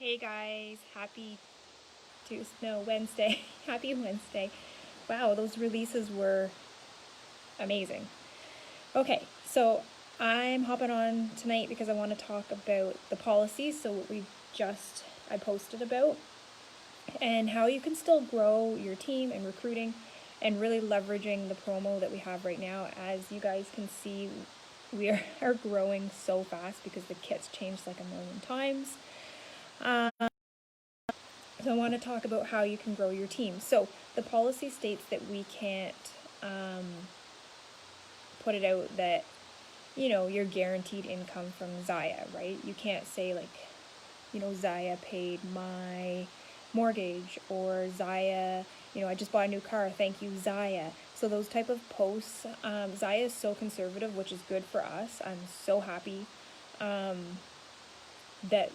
Hey guys, happy Wednesday. Happy Wednesday. Wow, those releases were amazing. Okay, so I'm hopping on tonight because I want to talk about the policies, so what I posted about, and how you can still grow your team and recruiting and really leveraging the promo that we have right now. As you guys can see, we are growing so fast because the kit's changed like a million times. So I want to talk about how you can grow your team. So the policy states that we can't put it out that, you're guaranteed income from Zaya, right? You can't say like, Zaya paid my mortgage, or Zaya, I just bought a new car, thank you, Zaya. So those type of posts, Zaya is so conservative, which is good for us. I'm so happy that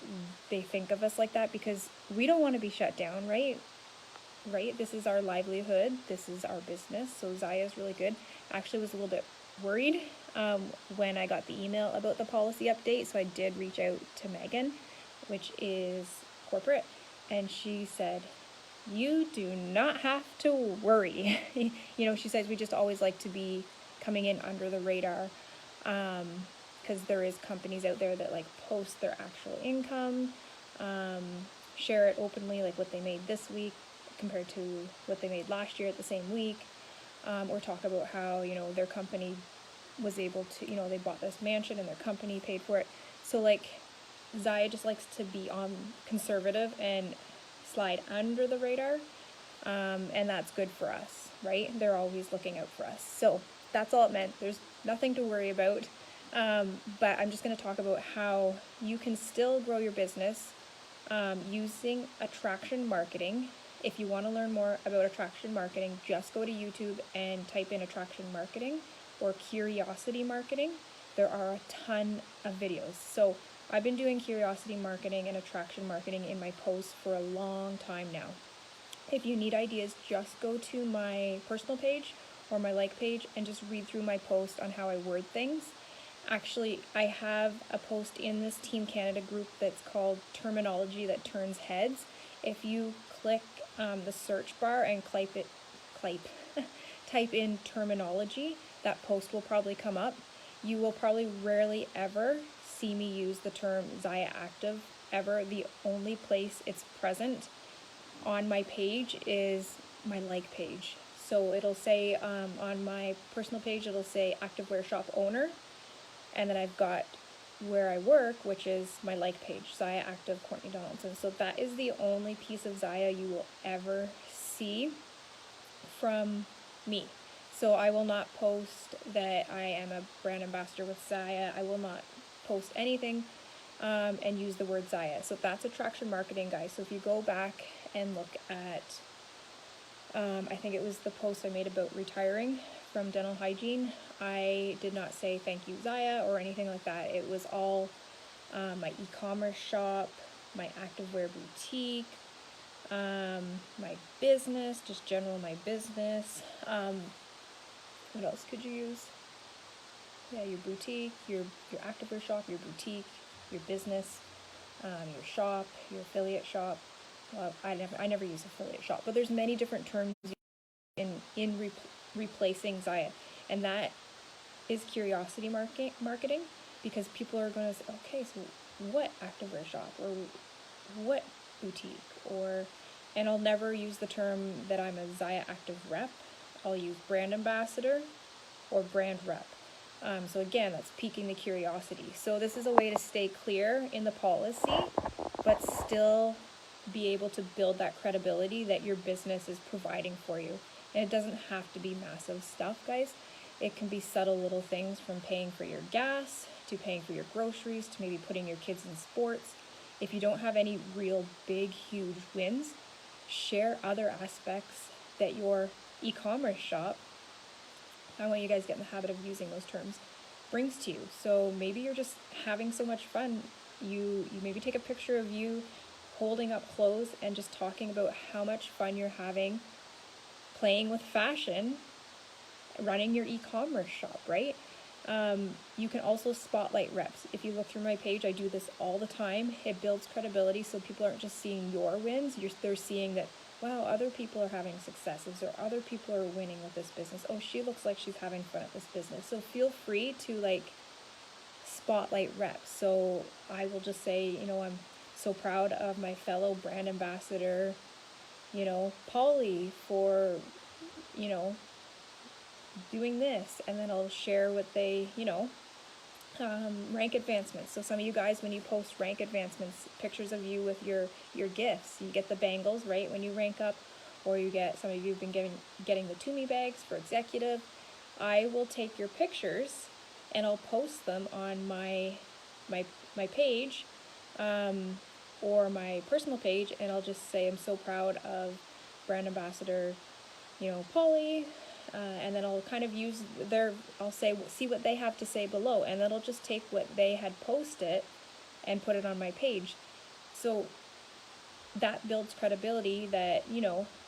they think of us like that, because we don't want to be shut down, right? This is our livelihood. This is our business. So Zaya is really good. Actually was a little bit worried when I got the email about the policy update. So I did reach out to Megan, which is corporate, and she said, you do not have to worry. She says we just always like to be coming in under the radar, because there is companies out there that like post their actual income, share it openly, like what they made this week compared to what they made last year at the same week, or talk about how, their company was able to, they bought this mansion and their company paid for it. So like Zaya just likes to be on conservative and slide under the radar, and that's good for us, right? They're always looking out for us. So that's all it meant. There's nothing to worry about, but I'm just going to talk about how you can still grow your business using attraction marketing. If you want to learn more about attraction marketing, just go to YouTube and type in attraction marketing or curiosity marketing. There are a ton of videos. So I've been doing curiosity marketing and attraction marketing in my posts for a long time now. If you need ideas, just go to my personal page or my like page and just read through my post on how I word things. Actually, I have a post in this Team Canada group that's called Terminology That Turns Heads. If you click the search bar and type in terminology, that post will probably come up. You will probably rarely ever see me use the term Zaya Active ever. The only place it's present on my page is my like page. So it'll say on my personal page, it'll say Activewear Shop Owner, and then I've got where I work, which is my like page, Zaya Active Courtney Donaldson. So that is the only piece of Zaya you will ever see from me. So I will not post that I am a brand ambassador with Zaya. I will not post anything and use the word Zaya. So that's attraction marketing, guys. So if you go back and look at, I think it was the post I made about retiring from dental hygiene, I did not say thank you Zaya or anything like that. It was all my e-commerce shop, my activewear boutique, my business, just general my business. What else could you use? Yeah, your boutique, your activewear shop, your boutique, your business, your shop, your affiliate shop. Well, I never use affiliate shop, but there's many different terms in replacing Zaya, and that is curiosity marketing, because people are going to say, okay, so what activewear shop or what boutique, and I'll never use the term that I'm a Zaya Active rep. I'll use brand ambassador or brand rep. So again, that's piquing the curiosity. So this is a way to stay clear in the policy, but still be able to build that credibility that your business is providing for you. And it doesn't have to be massive stuff, guys. It can be subtle little things, from paying for your gas to paying for your groceries to maybe putting your kids in sports. If you don't have any real big, huge wins, share other aspects that your e-commerce shop, I want you guys to get in the habit of using those terms, brings to you. So maybe you're just having so much fun. You maybe take a picture of you holding up clothes and just talking about how much fun you're having playing with fashion, running your e-commerce shop, right? You can also spotlight reps. If you look through my page, I do this all the time. It builds credibility, so people aren't just seeing your wins, they're seeing that, wow, other people are having successes, or other people are winning with this business. Oh, she looks like she's having fun at this business. So feel free to like spotlight reps. So I will just say, I'm so proud of my fellow brand ambassador, Polly, for, doing this. And then I'll share what they, rank advancements. So some of you guys, when you post rank advancements, pictures of you with your gifts, you get the bangles, right, when you rank up, or you get, some of you have been getting the Tumi bags for executive. I will take your pictures and I'll post them on my page, or my personal page, and I'll just say, I'm so proud of brand ambassador, Polly, and then I'll kind of use I'll say, see what they have to say below, and then I'll just take what they had posted and put it on my page. So that builds credibility that,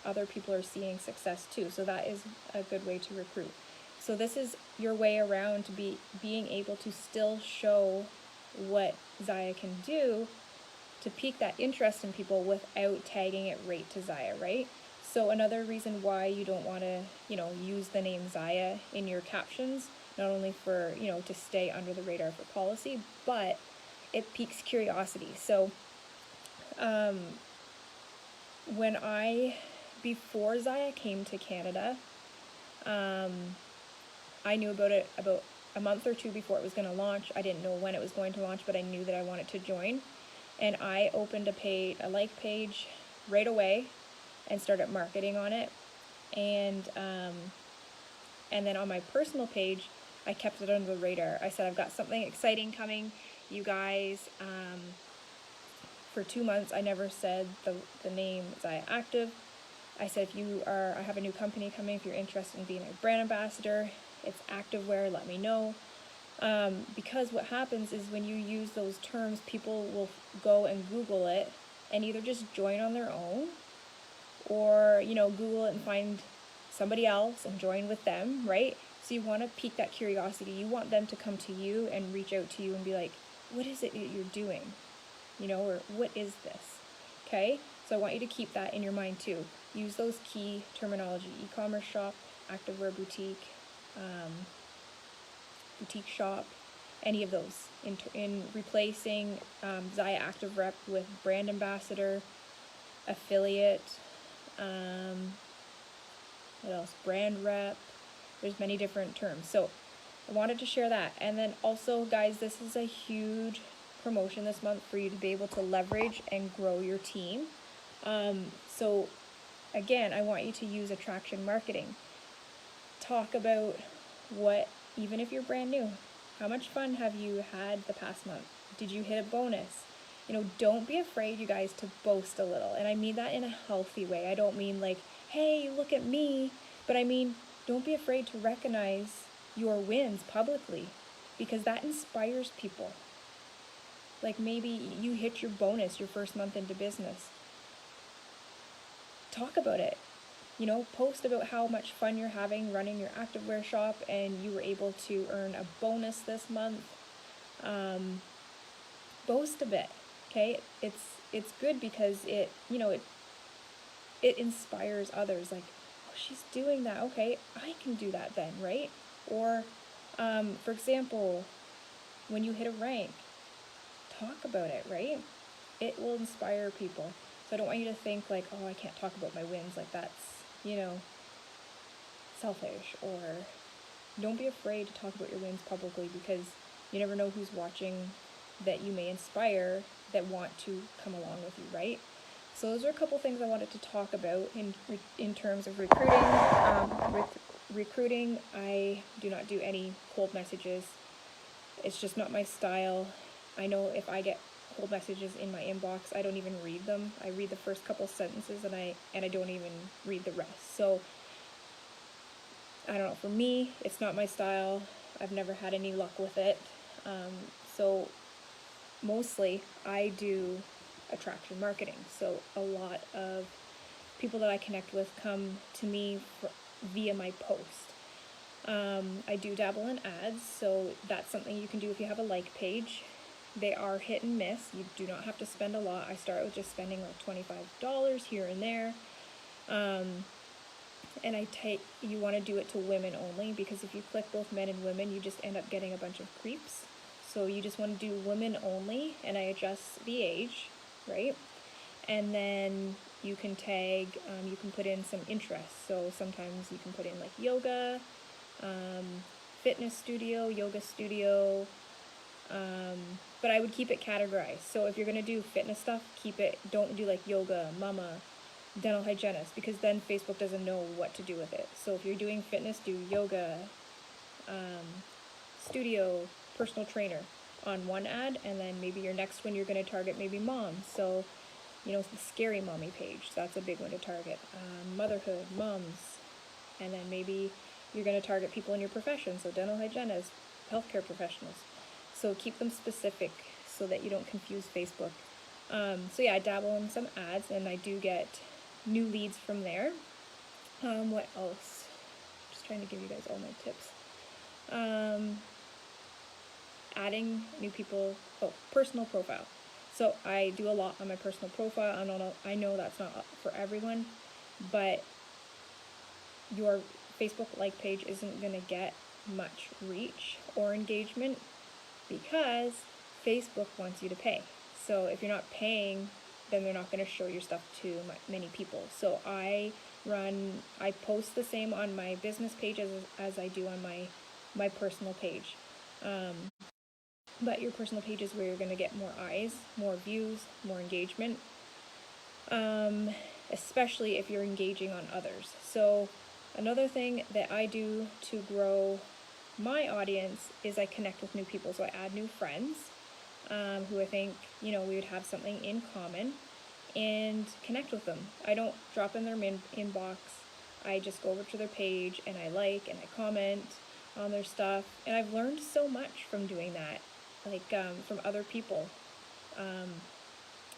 other people are seeing success too. So that is a good way to recruit. So this is your way around to being able to still show what Zaya can do to pique that interest in people without tagging it right to Zaya, right? So another reason why you don't want to, use the name Zaya in your captions, not only for, to stay under the radar for policy, but it piques curiosity. So before Zaya came to Canada, I knew about it about a month or two before it was going to launch. I didn't know when it was going to launch, but I knew that I wanted to join. And I opened a like page right away and started marketing on it. And then on my personal page, I kept it under the radar. I said, I've got something exciting coming, you guys. For 2 months, I never said the name Zaya Active. I said, I have a new company coming. If you're interested in being a brand ambassador, it's activewear, let me know. Because what happens is when you use those terms, people will go and Google it and either just join on their own, or, Google it and find somebody else and join with them, right? So you want to pique that curiosity. You want them to come to you and reach out to you and be like, what is it that you're doing? Or what is this? Okay? So I want you to keep that in your mind too. Use those key terminology: e-commerce shop, activewear boutique, boutique shop, any of those. In replacing Zaya Active Rep with brand ambassador, affiliate, what else? Brand rep. There's many different terms. So I wanted to share that. And then also, guys, this is a huge promotion this month for you to be able to leverage and grow your team. So again, I want you to use attraction marketing. Talk about even if you're brand new, how much fun have you had the past month? Did you hit a bonus? Don't be afraid, you guys, to boast a little. And I mean that in a healthy way. I don't mean like, hey, look at me. But I mean, don't be afraid to recognize your wins publicly, because that inspires people. Like maybe you hit your bonus your first month into business. Talk about it. Post about how much fun you're having running your activewear shop and you were able to earn a bonus this month. Boast a bit, okay? It's good because it inspires others. Like, oh, she's doing that. Okay, I can do that then, right? Or, for example, when you hit a rank, talk about it, right? It will inspire people. So I don't want you to think like, oh, I can't talk about my wins, like that's, selfish. Or don't be afraid to talk about your wins publicly, because you never know who's watching that you may inspire that want to come along with you, right? So those are a couple things I wanted to talk about in terms of recruiting. Recruiting, I do not do any cold messages. It's just not my style. I know if I get cold messages in my inbox, I don't even read them. I read the first couple sentences and I don't even read the rest. So I don't know, for me, it's not my style. I've never had any luck with it. So mostly I do attraction marketing. So a lot of people that I connect with come to me via my post. I do dabble in ads, so that's something you can do if you have a like page. They are hit and miss. You do not have to spend a lot. I start with just spending like $25 here and there. And you want to do it to women only, because if you click both men and women, you just end up getting a bunch of creeps. So you just want to do women only, and I adjust the age, right? And then you can tag, you can put in some interests. So sometimes you can put in like yoga, fitness studio, yoga studio, but I would keep it categorized. So if you're going to do fitness stuff, don't do like yoga, mama, dental hygienist, because then Facebook doesn't know what to do with it. So if you're doing fitness, do yoga, studio, personal trainer on one ad, and then maybe your next one you're going to target maybe moms. So, the scary mommy page, that's a big one to target. Motherhood, moms, and then maybe you're going to target people in your profession, so dental hygienists, healthcare professionals. So keep them specific so that you don't confuse Facebook. So yeah, I dabble in some ads, and I do get new leads from there. What else? Just trying to give you guys all my tips. Adding new people. Personal profile. So I do a lot on my personal profile. I know that's not for everyone, but your Facebook like page isn't going to get much reach or engagement because Facebook wants you to pay. So if you're not paying, then they're not going to show your stuff to many people. So I post the same on my business page as I do on my personal page. But your personal page is where you're going to get more eyes, more views, more engagement, especially if you're engaging on others. So another thing that I do to grow my audience is I connect with new people. So I add new friends who I think, we would have something in common, and connect with them. I don't drop in their inbox. I just go over to their page and I like and I comment on their stuff. And I've learned so much from doing that, from other people.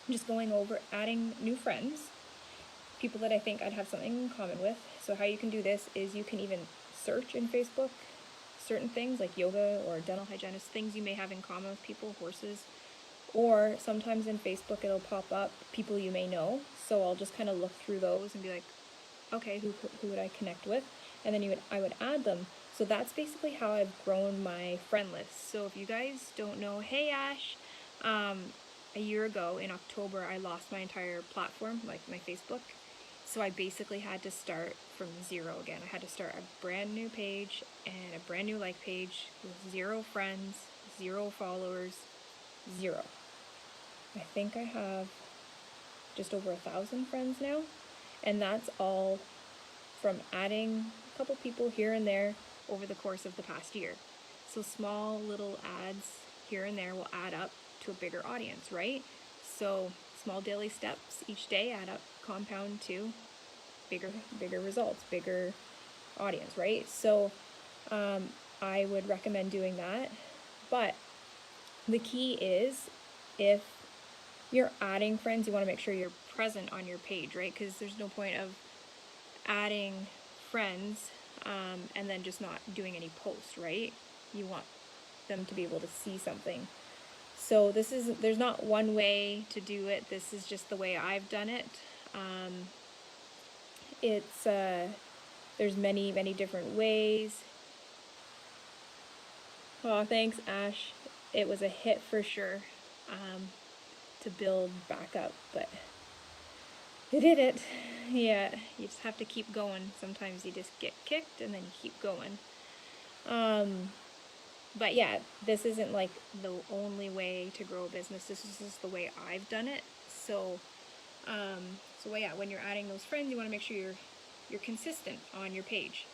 Just going over, adding new friends, people that I think I'd have something in common with. So how you can do this is you can even search in Facebook certain things like yoga or dental hygienist, things you may have in common with people, horses. Or sometimes in Facebook it'll pop up people you may know. So I'll just kind of look through those and be like, okay, who would I connect with? And then I would add them. So that's basically how I've grown my friend list. So if you guys don't know, hey Ash, a year ago in October I lost my entire platform, like my Facebook. So I basically had to start from zero again. I had to start a brand new page and a brand new like page with 0 friends, 0 followers, 0. I think I have just over 1,000 friends now, and that's all from adding a couple people here and there over the course of the past year. So small little ads here and there will add up to a bigger audience, right? So small daily steps each day add up, compound to bigger results, bigger audience, right? So I would recommend doing that. But the key is, if you're adding friends, you want to make sure you're present on your page, right? Because there's no point of adding friends and then just not doing any posts, right? You want them to be able to see something. So there's not one way to do it. This is just the way I've done it. There's many different ways. Oh, thanks, Ash. It was a hit for sure to build back up, but you did it. Yeah, you just have to keep going. Sometimes you just get kicked and then you keep going. But yeah, this isn't like the only way to grow a business. This is just the way I've done it. So yeah, when you're adding those friends, you want to make sure you're consistent on your page.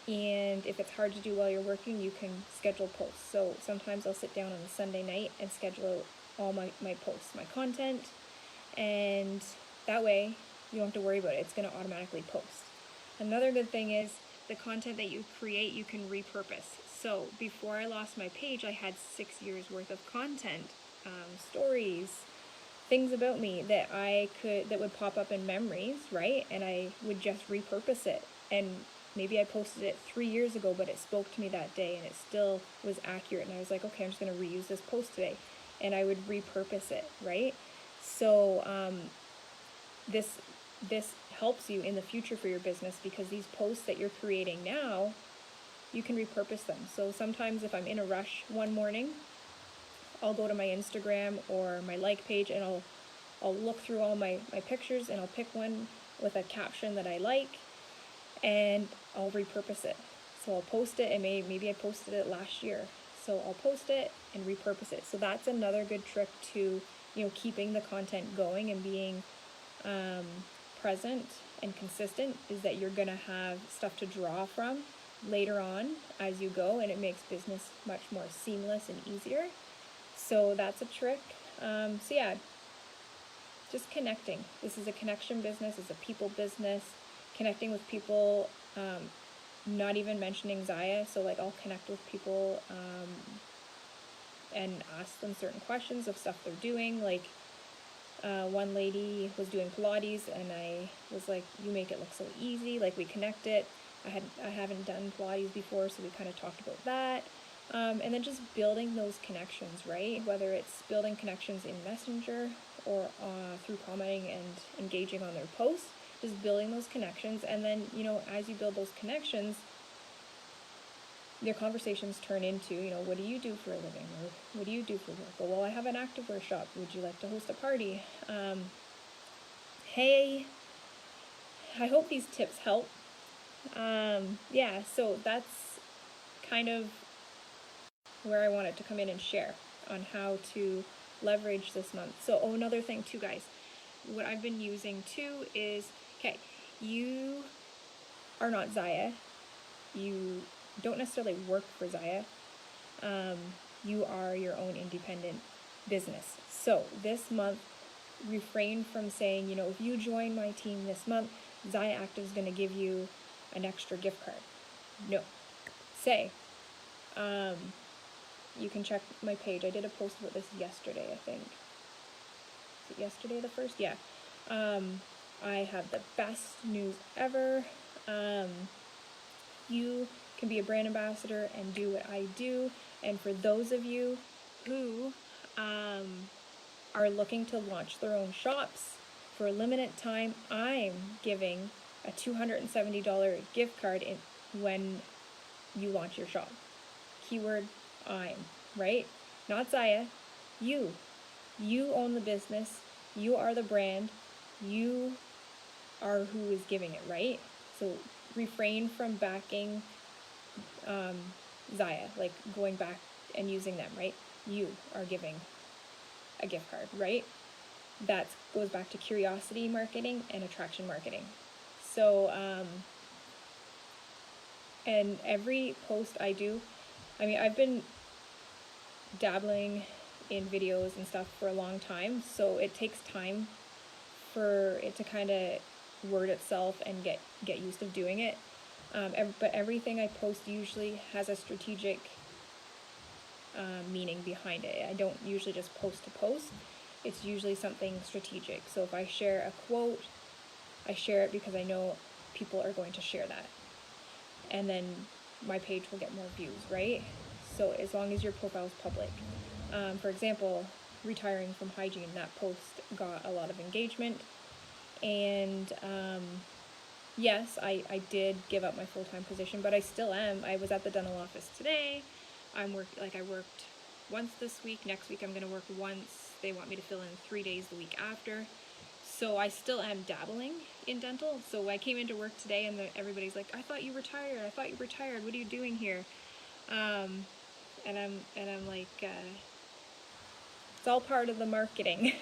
And if it's hard to do while you're working, you can schedule posts. So sometimes I'll sit down on a Sunday night and schedule all my posts, my content, and that way you don't have to worry about it. It's going to automatically post. Another good thing is the content that you create, you can repurpose. So before I lost my page, I had 6 years worth of content, stories, things about me that would pop up in memories, right? And I would just repurpose it. And Maybe I posted it 3 years ago, but it spoke to me that day and it still was accurate. And I was like, okay, I'm just going to reuse this post today. And I would repurpose it, right? So this helps you in the future for your business, because these posts that you're creating now, you can repurpose them. So sometimes if I'm in a rush one morning, I'll go to my Instagram or my like page and I'll look through all my pictures and I'll pick one with a caption that I like and I'll repurpose it. So I'll post it, and maybe I posted it last year. So I'll post it and repurpose it. So that's another good trick to, keeping the content going and being present and consistent, is that you're going to have stuff to draw from later on as you go, and it makes business much more seamless and easier. So that's a trick. So yeah, just connecting. This is a connection business. It's a people business. Connecting with people, not even mentioning Zaya. So like I'll connect with people and ask them certain questions of stuff they're doing. Like one lady was doing Pilates and I was like, you make it look so easy. Like we connected. I haven't done Pilates before, so we kind of talked about that. And then just building those connections, right? Whether it's building connections in Messenger or through commenting and engaging on their posts, just building those connections. And then, as you build those connections, their conversations turn into, what do you do for a living? Or what do you do for work? Well, I have an activewear shop. Would you like to host a party? Hey, I hope these tips help. Yeah, so that's kind of where I wanted to come in and share on how to leverage this month. So, another thing too, guys, what I've been using too is, okay, you are not Zaya. You don't necessarily work for Zaya. You are your own independent business. So this month, refrain from saying, if you join my team this month, Zaya Active is going to give you an extra gift card. No. Say, you can check my page. I did a post about this yesterday, I think. Is it yesterday the 1st? Yeah. I have the best news ever. You can be a brand ambassador and do what I do. And for those of you who are looking to launch their own shops, for a limited time, I'm giving a $270 gift card when you launch your shop. Keyword I'm, right? Not Zaya. You own the business. You are the brand. You are who is giving it, right? So refrain from backing Zaya, like going back and using them, right? You are giving a gift card, right? That goes back to curiosity marketing and attraction marketing. So, and every post I do, I've been dabbling in videos and stuff for a long time, so it takes time for it to kind of word itself and get used to doing it. But everything I post usually has a strategic meaning behind it. I don't usually just post to post. It's usually something strategic. So if I share a quote, I share it because I know people are going to share that. And then my page will get more views, right? So as long as your profile is public. For example, retiring from hygiene, that post got a lot of engagement. And yes, I did give up my full-time position, but I still am. I was at the dental office today. I worked once this week. Next week I'm going to work once. They want me to fill in 3 days the week after. So I still am dabbling in dental. So I came into work today and everybody's like, I thought you retired. I thought you retired. What are you doing here? And I'm like, it's all part of the marketing.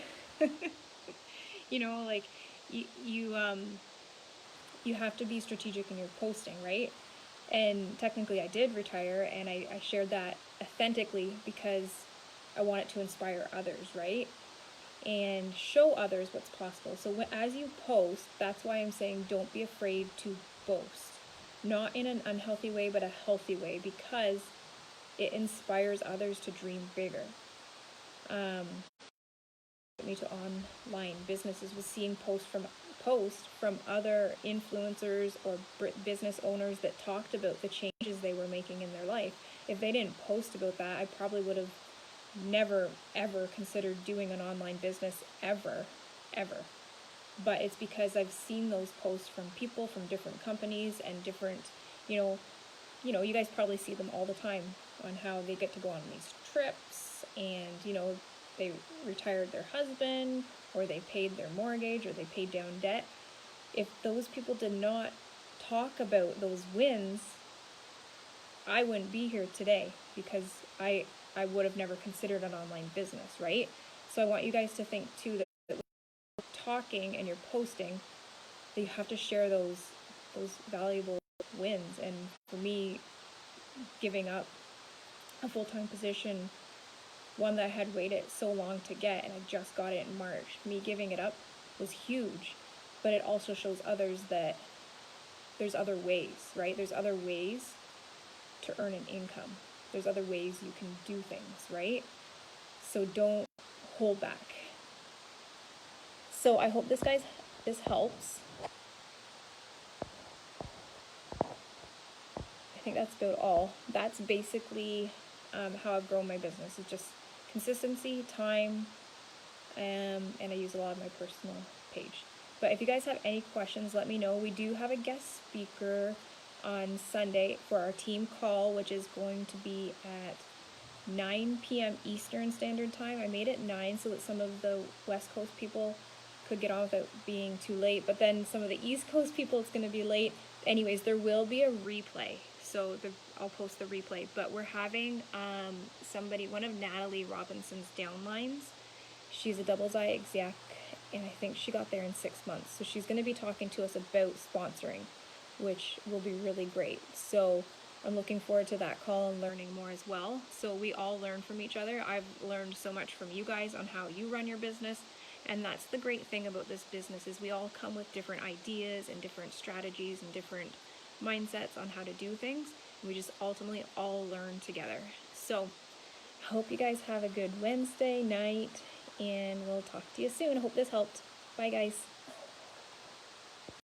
Like you have to be strategic in your posting, right? And technically I did retire, and I shared that authentically because I want it to inspire others, right? And show others what's possible. So as you post, that's why I'm saying don't be afraid to boast. Not in an unhealthy way, but a healthy way, because it inspires others to dream bigger. Me to online businesses was seeing posts post from other influencers or business owners that talked about the changes they were making in their life. If they didn't post about that, I probably would have never ever considered doing an online business ever. But it's because I've seen those posts from people from different companies and different, you know, you guys probably see them all the time on how they get to go on these trips and, you know, they retired their husband or they paid their mortgage or they paid down debt. If those people did not talk about those wins, I wouldn't be here today because I would have never considered an online business, right? So I want you guys to think too that when you're talking and you're posting, that you have to share those valuable wins. And for me, giving up a full-time position, one that I had waited so long to get, and I just got it in March, me giving it up was huge. But it also shows others that there's other ways, right? There's other ways to earn an income. There's other ways you can do things, right? So don't hold back. So I hope this helps. I think that's about all. That's basically how I've grown my business. It's just consistency, time, and I use a lot of my personal page. But if you guys have any questions, let me know. We do have a guest speaker on Sunday for our team call, which is going to be at 9 p.m. Eastern Standard Time. I made it 9 so that some of the West Coast people could get on without being too late, but then some of the East Coast people, it's going to be late. Anyways, there will be a replay, so I'll post the replay. But we're having one of Natalie Robinson's downlines. She's a Double Zaya exec, and I think she got there in 6 months. So she's going to be talking to us about sponsoring, which will be really great. So I'm looking forward to that call and learning more as well. So we all learn from each other. I've learned so much from you guys on how you run your business. And that's the great thing about this business is we all come with different ideas and different strategies and different mindsets on how to do things. We just ultimately all learn together. So I hope you guys have a good Wednesday night, and we'll talk to you soon. I hope this helped. Bye, guys.